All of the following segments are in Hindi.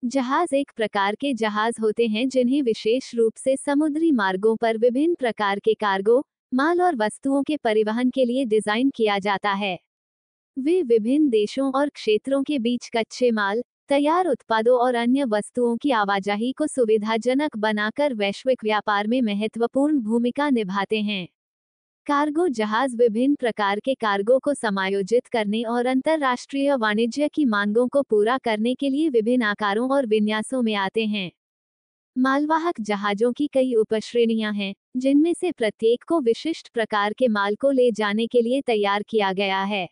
जहाज एक प्रकार के जहाज होते हैं जिन्हें विशेष रूप से समुद्री मार्गों पर विभिन्न प्रकार के कार्गो, माल और वस्तुओं के परिवहन के लिए डिजाइन किया जाता है। वे विभिन्न देशों और क्षेत्रों के बीच कच्चे माल, तैयार उत्पादों और अन्य वस्तुओं की आवाजाही को सुविधाजनक बनाकर वैश्विक व्यापार में महत्वपूर्ण भूमिका निभाते हैं। कार्गो जहाज विभिन्न प्रकार के कार्गो को समायोजित करने और अंतर्राष्ट्रीय वाणिज्य की मांगों को पूरा करने के लिए विभिन्न आकारों और विन्यासों में आते हैं। मालवाहक जहाजों की कई उपश्रेणियां हैं, जिनमें से प्रत्येक को विशिष्ट प्रकार के माल को ले जाने के लिए तैयार किया गया है।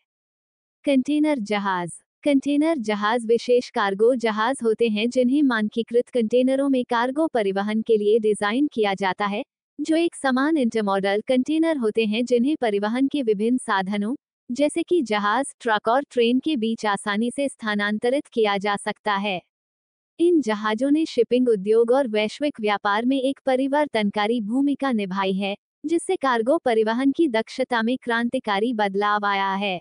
कंटेनर जहाज। कंटेनर जहाज विशेष कार्गो जहाज होते हैं जिन्हें मानकीकृत कंटेनरों में कार्गो परिवहन के लिए डिजाइन किया जाता है, जो एक समान इंटरमॉडल कंटेनर होते हैं जिन्हें परिवहन के विभिन्न साधनों, जैसे कि जहाज, ट्रक और ट्रेन के बीच आसानी से स्थानांतरित किया जा सकता है। इन जहाजों ने शिपिंग उद्योग और वैश्विक व्यापार में एक परिवर्तनकारी भूमिका निभाई है, जिससे कार्गो परिवहन की दक्षता में क्रांतिकारी बदलाव आया है।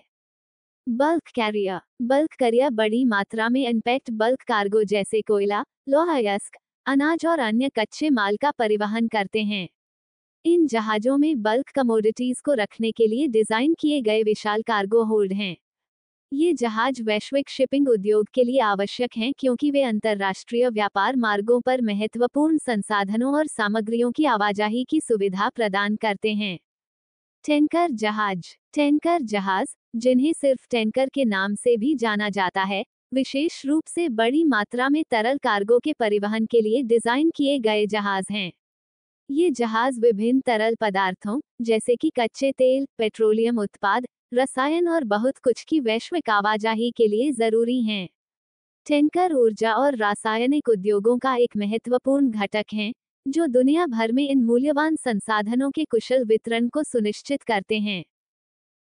Bulk carrier. बल्क कैरियर बड़ी मात्रा में अनपैक्ड बल्क कार्गो जैसे कोयला, लौह अयस्क, अनाज और अन्य कच्चे माल का परिवहन करते हैं। इन जहाजों में बल्क कमोडिटीज को रखने के लिए डिजाइन किए गए विशाल कार्गो होल्ड हैं। ये जहाज वैश्विक शिपिंग उद्योग के लिए आवश्यक हैं क्योंकि वे अंतर्राष्ट्रीय व्यापार मार्गों पर महत्वपूर्ण संसाधनों और सामग्रियों की आवाजाही की सुविधा प्रदान करते हैं। टैंकर जहाज। टैंकर जहाज, जिन्हें सिर्फ टैंकर के नाम से भी जाना जाता है, विशेष रूप से बड़ी मात्रा में तरल कार्गो के परिवहन के लिए डिजाइन किए गए जहाज हैं। ये जहाज विभिन्न तरल पदार्थों, जैसे कि कच्चे तेल, पेट्रोलियम उत्पाद, रसायन और बहुत कुछ की वैश्विक आवाजाही के लिए जरूरी हैं। टैंकर ऊर्जा और रासायनिक उद्योगों का एक महत्वपूर्ण घटक हैं, जो दुनिया भर में इन मूल्यवान संसाधनों के कुशल वितरण को सुनिश्चित करते हैं।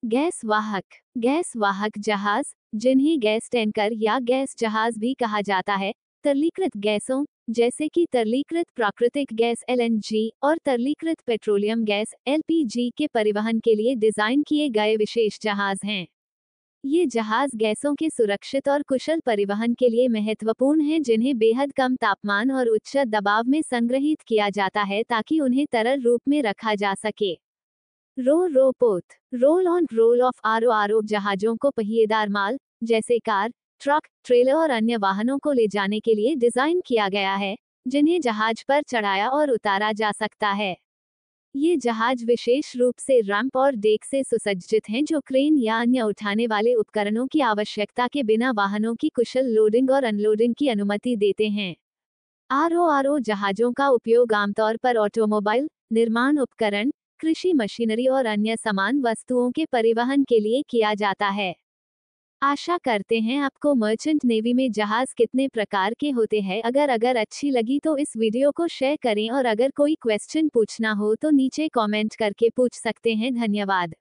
गैस वाहक। गैस वाहक जहाज, जिन्हें गैस टैंकर या गैस जहाज भी कहा जाता है, तरलीकृत गैसों, जैसे कि तरलीकृत प्राकृतिक गैस (LNG) और तरलीकृत पेट्रोलियम गैस (LPG) के परिवहन के लिए डिजाइन किए गए विशेष जहाज हैं। ये जहाज गैसों के सुरक्षित और कुशल परिवहन के लिए महत्वपूर्ण हैं, जिन्हें बेहद कम तापमान और उच्च दबाव में संग्रहीत किया जाता है ताकि उन्हें तरल रूप में रखा जा सके। रो पोत। रोल ऑन रोल ऑफ आरो जहाजों को पहिएदार माल, जैसे कार, ट्रक, ट्रेलर और अन्य वाहनों को ले जाने के लिए डिजाइन किया गया है, जिन्हें जहाज पर चढ़ाया और उतारा जा सकता है। ये जहाज विशेष रूप से रैंप और डेक से सुसज्जित हैं, जो क्रेन या अन्य उठाने वाले उपकरणों की आवश्यकता के बिना वाहनों की कुशल लोडिंग और अनलोडिंग की अनुमति देते हैं। आरो जहाजों का उपयोग आमतौर पर ऑटोमोबाइल, निर्माण उपकरण, कृषि मशीनरी और अन्य समान वस्तुओं के परिवहन के लिए किया जाता है। आशा करते हैं आपको मर्चेंट नेवी में जहाज कितने प्रकार के होते हैं अगर अच्छी लगी तो इस वीडियो को शेयर करें और अगर कोई क्वेश्चन पूछना हो तो नीचे कमेंट करके पूछ सकते हैं। धन्यवाद।